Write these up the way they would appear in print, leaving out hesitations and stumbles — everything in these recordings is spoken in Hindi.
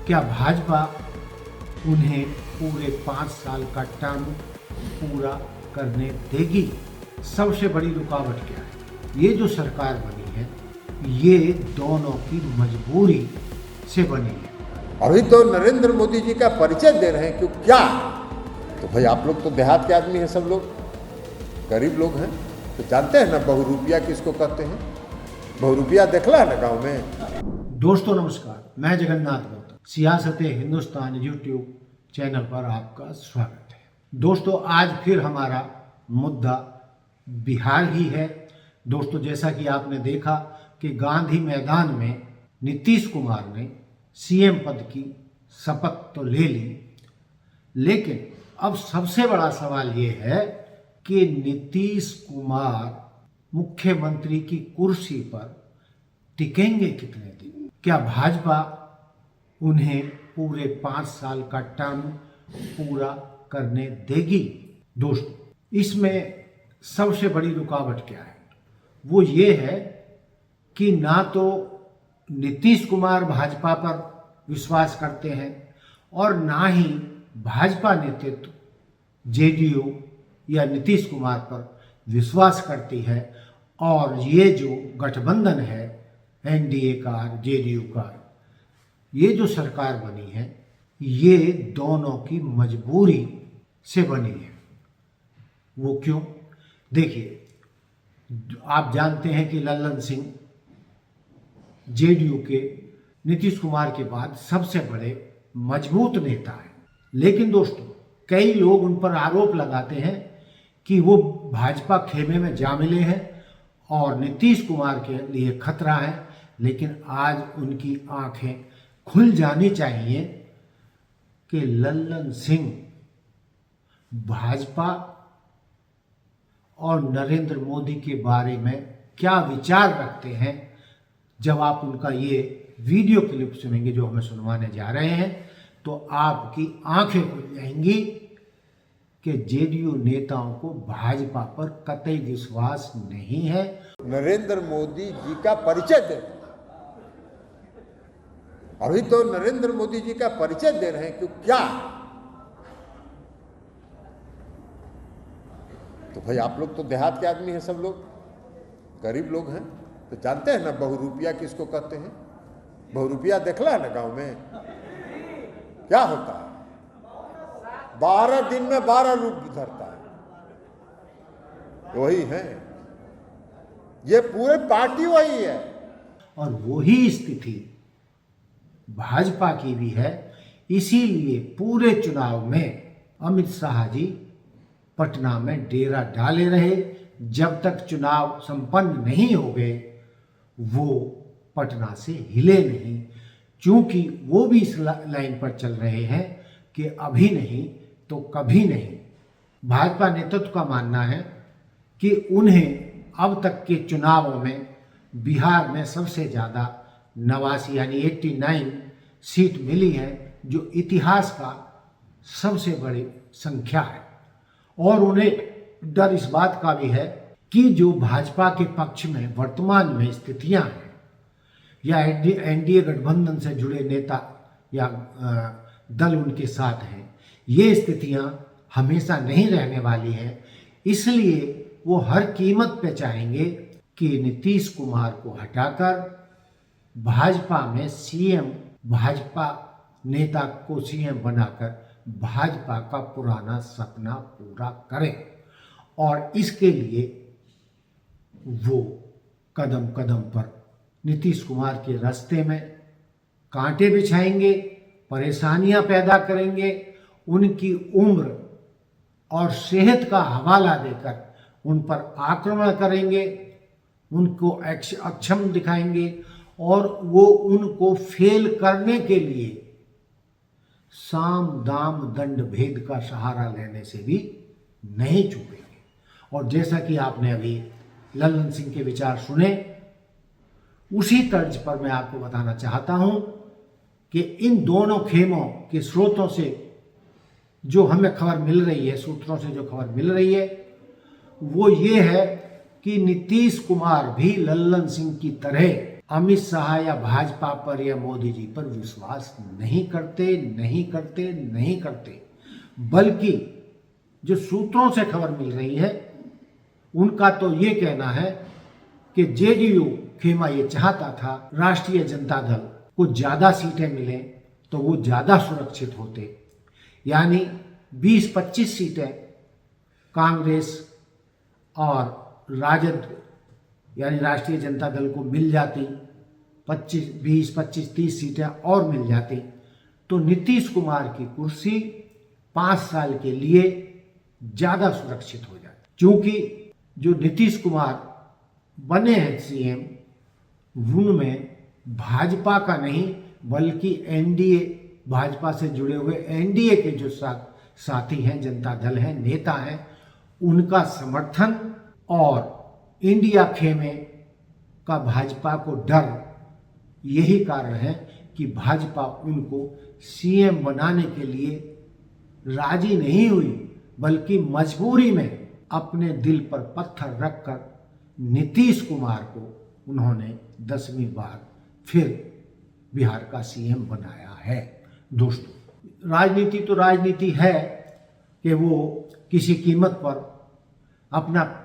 क्या भाजपा उन्हें पूरे 5 साल का टर्म पूरा करने देगी? सबसे बड़ी रुकावट क्या है? ये जो सरकार बनी है ये दोनों की मजबूरी से बनी है। अभी तो नरेंद्र मोदी जी का परिचय दे रहे हैं कि क्या, तो भाई आप लोग तो देहात के आदमी हैं, सब लोग गरीब लोग हैं, तो जानते हैं ना बहुरूपिया किसको कहते हैं। बहुरूपिया देखला है ना गाँव में। दोस्तों नमस्कार, मैं जगन्नाथ गौतम, सियासत-ए हिंदुस्तान यूट्यूब चैनल पर आपका स्वागत है। दोस्तों आज फिर हमारा मुद्दा बिहार ही है। दोस्तों जैसा कि आपने देखा कि गांधी मैदान में नीतीश कुमार ने सीएम पद की शपथ तो ले ली, लेकिन अब सबसे बड़ा सवाल ये है कि नीतीश कुमार मुख्यमंत्री की कुर्सी पर टिकेंगे कितने दिन? क्या भाजपा उन्हें पूरे 5 साल का टर्म पूरा करने देगी? दोस्तों इसमें सबसे बड़ी रुकावट क्या है? वो ये है कि ना तो नीतीश कुमार भाजपा पर विश्वास करते हैं और ना ही भाजपा नेतृत्व जेडीयू या नीतीश कुमार पर विश्वास करती है। और ये जो गठबंधन है एनडीए का, जेडीयू का, ये जो सरकार बनी है ये दोनों की मजबूरी से बनी है। वो क्यों? देखिए, आप जानते हैं कि लल्लन सिंह जेडीयू के नीतीश कुमार के बाद सबसे बड़े मजबूत नेता हैं, लेकिन दोस्तों कई लोग उन पर आरोप लगाते हैं कि वो भाजपा खेमे में जा मिले हैं और नीतीश कुमार के लिए खतरा है। लेकिन आज उनकी आंखें खुल जानी चाहिए कि लल्लन सिंह भाजपा और नरेंद्र मोदी के बारे में क्या विचार रखते हैं। जब आप उनका ये वीडियो क्लिप सुनेंगे जो हमें सुनवाने जा रहे हैं तो आपकी आंखें खुल जाएंगी कि जेडीयू नेताओं को भाजपा पर कतई विश्वास नहीं है। नरेंद्र मोदी जी का परिचय दे, अभी तो नरेंद्र मोदी जी का परिचय दे रहे हैं कि क्या, तो भाई आप लोग तो देहात के आदमी हैं, सब लोग गरीब लोग हैं, तो जानते हैं ना बहुरूपिया किसको कहते हैं। बहुरूपिया देखला है ना गाँव में क्या होता है, 12 दिन में 12 रूप धरता है, वही है, ये पूरे पार्टी वही है। और वही स्थिति भाजपा की भी है। इसीलिए पूरे चुनाव में अमित शाह जी पटना में डेरा डाले रहे। जब तक चुनाव संपन्न नहीं हो गए वो पटना से हिले नहीं, क्योंकि वो भी इस लाइन पर चल रहे हैं कि अभी नहीं तो कभी नहीं। भाजपा नेतृत्व का मानना है कि उन्हें अब तक के चुनावों में बिहार में सबसे ज़्यादा 89 यानी 89 सीट मिली है, जो इतिहास का सबसे बड़ी संख्या है। और उन्हें डर इस बात का भी है कि जो भाजपा के पक्ष में वर्तमान में स्थितियां हैं या एनडीए गठबंधन से जुड़े नेता या दल उनके साथ हैं, ये स्थितियां हमेशा नहीं रहने वाली हैं। इसलिए वो हर कीमत पे चाहेंगे कि नीतीश कुमार को हटाकर भाजपा में सीएम, भाजपा नेता को सीएम बनाकर भाजपा का पुराना सपना पूरा करें। और इसके लिए वो कदम कदम पर नीतीश कुमार के रास्ते में कांटे बिछाएंगे, परेशानियां पैदा करेंगे, उनकी उम्र और सेहत का हवाला देकर उन पर आक्रमण करेंगे, उनको अक्षम दिखाएंगे और वो उनको फेल करने के लिए साम दाम दंड भेद का सहारा लेने से भी नहीं चूकेंगे। और जैसा कि आपने अभी लल्लन सिंह के विचार सुने, उसी तर्ज पर मैं आपको बताना चाहता हूं कि इन दोनों खेमों के स्रोतों से जो हमें खबर मिल रही है, सूत्रों से जो खबर मिल रही है वो ये है कि नीतीश कुमार भी लल्लन सिंह की तरह अमित शाह या भाजपा पर या मोदी जी पर विश्वास नहीं करते, बल्कि जो सूत्रों से खबर मिल रही है उनका तो ये कहना है कि जेडीयू खेमा ये चाहता था राष्ट्रीय जनता दल को ज़्यादा सीटें मिलें तो वो ज़्यादा सुरक्षित होते, यानी 20-25 सीटें कांग्रेस और राजद यानी राष्ट्रीय जनता दल को मिल जाती, 20-25-30 सीटें और मिल जाती तो नीतीश कुमार की कुर्सी 5 साल के लिए ज़्यादा सुरक्षित हो जाती। क्योंकि जो नीतीश कुमार बने हैं सीएम, उनमें भाजपा का नहीं बल्कि एनडीए, भाजपा से जुड़े हुए एनडीए के जो साथी हैं, जनता दल हैं, नेता हैं, उनका समर्थन और इंडिया खेमे का भाजपा को डर, यही कारण है कि भाजपा उनको सीएम बनाने के लिए राजी नहीं हुई, बल्कि मजबूरी में अपने दिल पर पत्थर रखकर नीतीश कुमार को उन्होंने 10वीं बार फिर बिहार का सीएम बनाया है। दोस्तों, राजनीति तो राजनीति है कि वो किसी कीमत पर अपना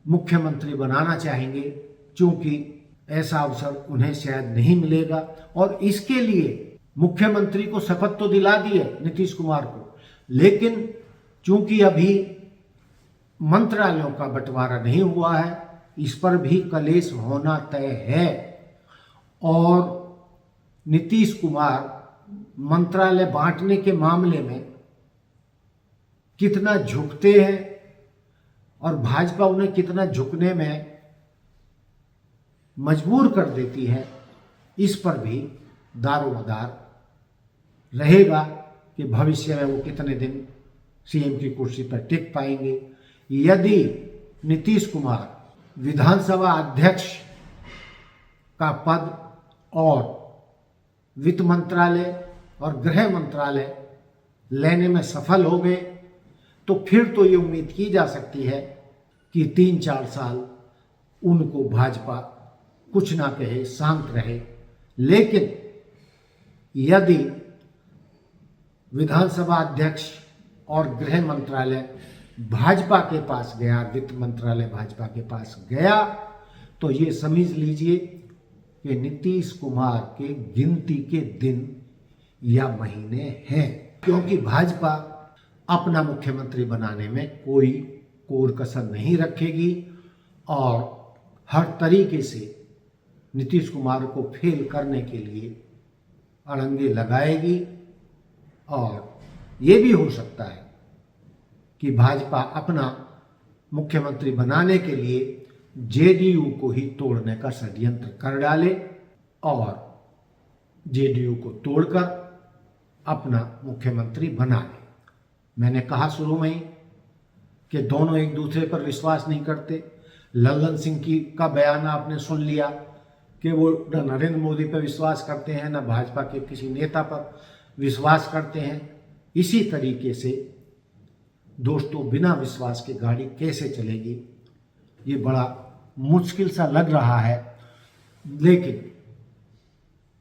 मुख्यमंत्री बनाना चाहेंगे, क्योंकि ऐसा अवसर उन्हें शायद नहीं मिलेगा। और इसके लिए मुख्यमंत्री को शपथ तो दिला दी है नीतीश कुमार को, लेकिन चूंकि अभी मंत्रालयों का बंटवारा नहीं हुआ है, इस पर भी कलेश होना तय है। और नीतीश कुमार मंत्रालय बांटने के मामले में कितना झुकते हैं और भाजपा उन्हें कितना झुकने में मजबूर कर देती है, इस पर भी दारोमदार रहेगा कि भविष्य में वो कितने दिन सीएम की कुर्सी पर टिक पाएंगे। यदि नीतीश कुमार विधानसभा अध्यक्ष का पद और वित्त मंत्रालय और गृह मंत्रालय लेने में सफल हो गए तो फिर तो ये उम्मीद की जा सकती है कि 3-4 साल उनको भाजपा कुछ ना कहे, शांत रहे। लेकिन यदि विधानसभा अध्यक्ष और गृह मंत्रालय भाजपा के पास गया, वित्त मंत्रालय भाजपा के पास गया, तो ये समझ लीजिए कि नीतीश कुमार के गिनती के दिन या महीने हैं, क्योंकि भाजपा अपना मुख्यमंत्री बनाने में कोई कोर कसर नहीं रखेगी और हर तरीके से नीतीश कुमार को फेल करने के लिए अड़ंगे लगाएगी। और ये भी हो सकता है कि भाजपा अपना मुख्यमंत्री बनाने के लिए जेडीयू को ही तोड़ने का षड्यंत्र कर डाले और जेडीयू को तोड़कर अपना मुख्यमंत्री बना ले। मैंने कहा शुरू में ही कि दोनों एक दूसरे पर विश्वास नहीं करते। लल्लन सिंह का बयान आपने सुन लिया कि वो न नरेंद्र मोदी पर विश्वास करते हैं, न भाजपा के किसी नेता पर विश्वास करते हैं। इसी तरीके से दोस्तों, बिना विश्वास के गाड़ी कैसे चलेगी, ये बड़ा मुश्किल सा लग रहा है। लेकिन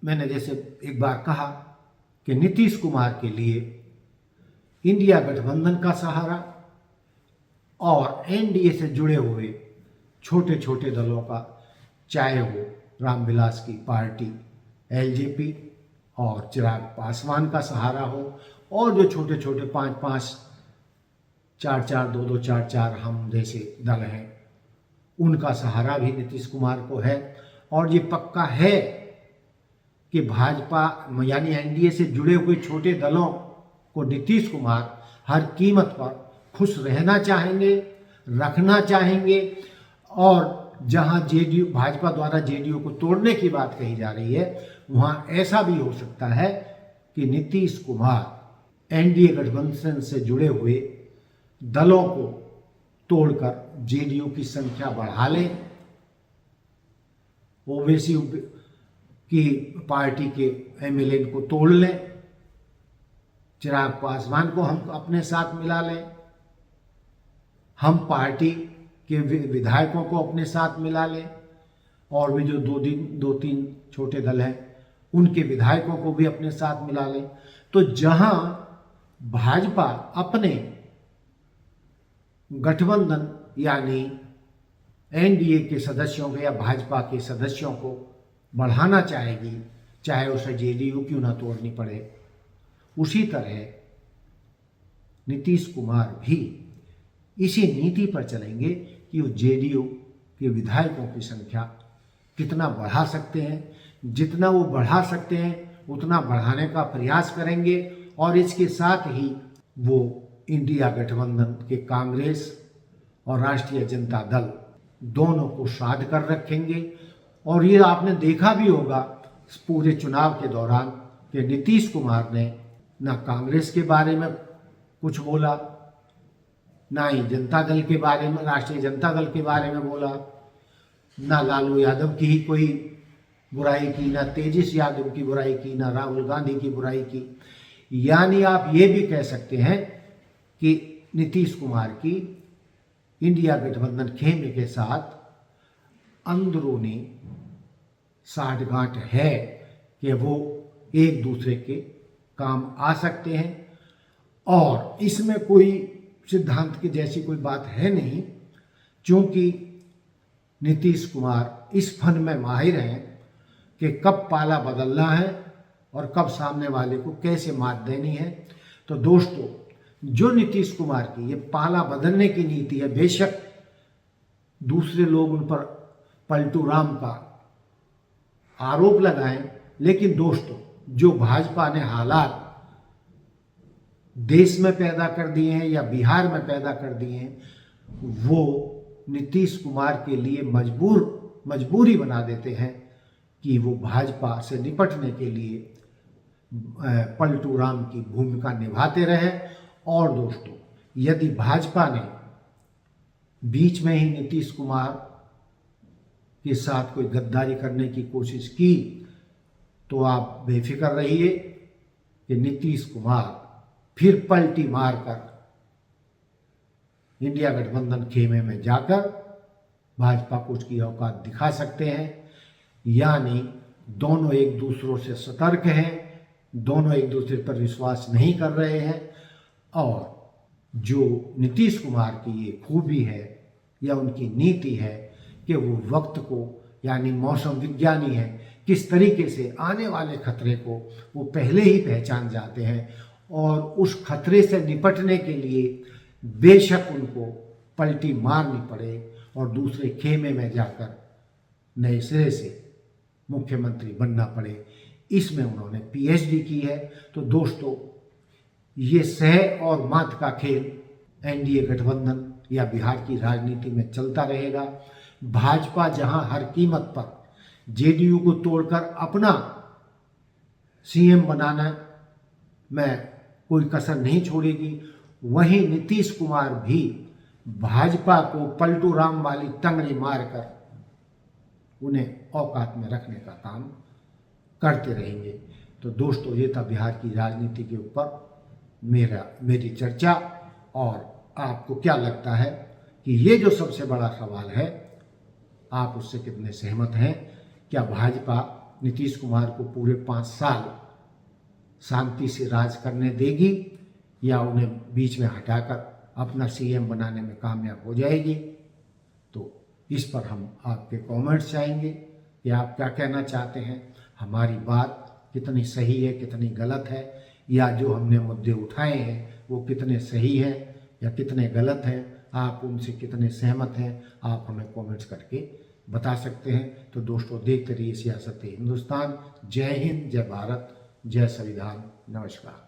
मैंने जैसे एक बार कहा कि नीतीश कुमार के लिए इंडिया गठबंधन का सहारा और एनडीए से जुड़े हुए छोटे छोटे दलों का, चाहे वो रामविलास की पार्टी एलजेपी और चिराग पासवान का सहारा हो, और जो छोटे छोटे 5-5, 4-4, 2-2, 4-4 हम जैसे दल हैं, उनका सहारा भी नीतीश कुमार को है। और ये पक्का है कि भाजपा यानी एनडीए से जुड़े हुए छोटे दलों को नीतीश कुमार हर कीमत पर खुश रहना चाहेंगे, रखना चाहेंगे। और जहां जेडीयू, भाजपा द्वारा जेडीयू को तोड़ने की बात कही जा रही है, वहां ऐसा भी हो सकता है कि नीतीश कुमार एनडीए गठबंधन से जुड़े हुए दलों को तोड़कर जेडीयू की संख्या बढ़ा लें, ओवैसी की पार्टी के एमएलए को तोड़ लें, चिराग पासवान को हम अपने साथ मिला लें, हम पार्टी के विधायकों को अपने साथ मिला लें और भी जो दो तीन छोटे दल हैं उनके विधायकों को भी अपने साथ मिला लें। तो जहां भाजपा अपने गठबंधन यानी एनडीए के सदस्यों को या भाजपा के सदस्यों को बढ़ाना चाहेगी, चाहे उसे जेडीयू क्यों ना तोड़नी पड़े, उसी तरह नीतीश कुमार भी इसी नीति पर चलेंगे कि वो जेडीयू के विधायकों की संख्या कितना बढ़ा सकते हैं। जितना वो बढ़ा सकते हैं उतना बढ़ाने का प्रयास करेंगे और इसके साथ ही वो इंडिया गठबंधन के कांग्रेस और राष्ट्रीय जनता दल दोनों को साध कर रखेंगे। और ये आपने देखा भी होगा पूरे चुनाव के दौरान कि नीतीश कुमार ने ना कांग्रेस के बारे में कुछ बोला, ना ही जनता दल के बारे में, राष्ट्रीय जनता दल के बारे में बोला, ना लालू यादव की ही कोई बुराई की, ना तेजस यादव की बुराई की, ना राहुल गांधी की बुराई की। यानी आप ये भी कह सकते हैं कि नीतीश कुमार की इंडिया गठबंधन खेमे के साथ अंदरूनी साठगांठ है कि वो एक दूसरे के काम आ सकते हैं। और इसमें कोई सिद्धांत की जैसी कोई बात है नहीं, क्योंकि नीतीश कुमार इस फन में माहिर हैं कि कब पाला बदलना है और कब सामने वाले को कैसे मात देनी है। तो दोस्तों, जो नीतीश कुमार की ये पाला बदलने की नीति है, बेशक दूसरे लोग उन पर पलटू राम का आरोप लगाएं, लेकिन दोस्तों जो भाजपा ने हालात देश में पैदा कर दिए हैं या बिहार में पैदा कर दिए हैं, वो नीतीश कुमार के लिए मजबूरी बना देते हैं कि वो भाजपा से निपटने के लिए पलटू राम की भूमिका निभाते रहे। और दोस्तों, यदि भाजपा ने बीच में ही नीतीश कुमार के साथ कोई गद्दारी करने की कोशिश की तो आप बेफिक्र रहिए कि नीतीश कुमार फिर पलटी मारकर इंडिया गठबंधन खेमे में जाकर भाजपा को उसकी औकात दिखा सकते हैं। यानी दोनों एक दूसरों से सतर्क हैं, दोनों एक दूसरे पर विश्वास नहीं कर रहे हैं। और जो नीतीश कुमार की ये खूबी है या उनकी नीति है कि वो वक्त को, यानी मौसम विज्ञानी है, किस तरीके से आने वाले खतरे को वो पहले ही पहचान जाते हैं और उस खतरे से निपटने के लिए बेशक उनको पलटी मारनी पड़े और दूसरे खेमे में जाकर नए सिरे से मुख्यमंत्री बनना पड़े, इसमें उन्होंने पीएचडी की है। तो दोस्तों, ये सह और मात का खेल एनडीए गठबंधन या बिहार की राजनीति में चलता रहेगा। भाजपा जहां हर कीमत पर जेडीयू को तोड़कर अपना सीएम बनाना में कोई कसर नहीं छोड़ेगी, वहीं नीतीश कुमार भी भाजपा को पलटू राम वाली टंगड़ी मारकर उन्हें औकात में रखने का काम करते रहेंगे। तो दोस्तों, ये था बिहार की राजनीति के ऊपर मेरी चर्चा। और आपको क्या लगता है कि ये जो सबसे बड़ा सवाल है, आप उससे कितने सहमत हैं? क्या भाजपा नीतीश कुमार को पूरे 5 साल शांति से राज करने देगी या उन्हें बीच में हटाकर अपना सीएम बनाने में कामयाब हो जाएगी? तो इस पर हम आपके कमेंट्स चाहेंगे कि आप क्या कहना चाहते हैं, हमारी बात कितनी सही है, कितनी गलत है, या जो हमने मुद्दे उठाए हैं वो कितने सही हैं या कितने गलत हैं, आप उनसे कितने सहमत हैं, आप हमें कमेंट्स करके बता सकते हैं। तो दोस्तों, देखते रहिए सियासत हिंदुस्तान। जय हिंद, जय भारत, जय संविधान। नमस्कार।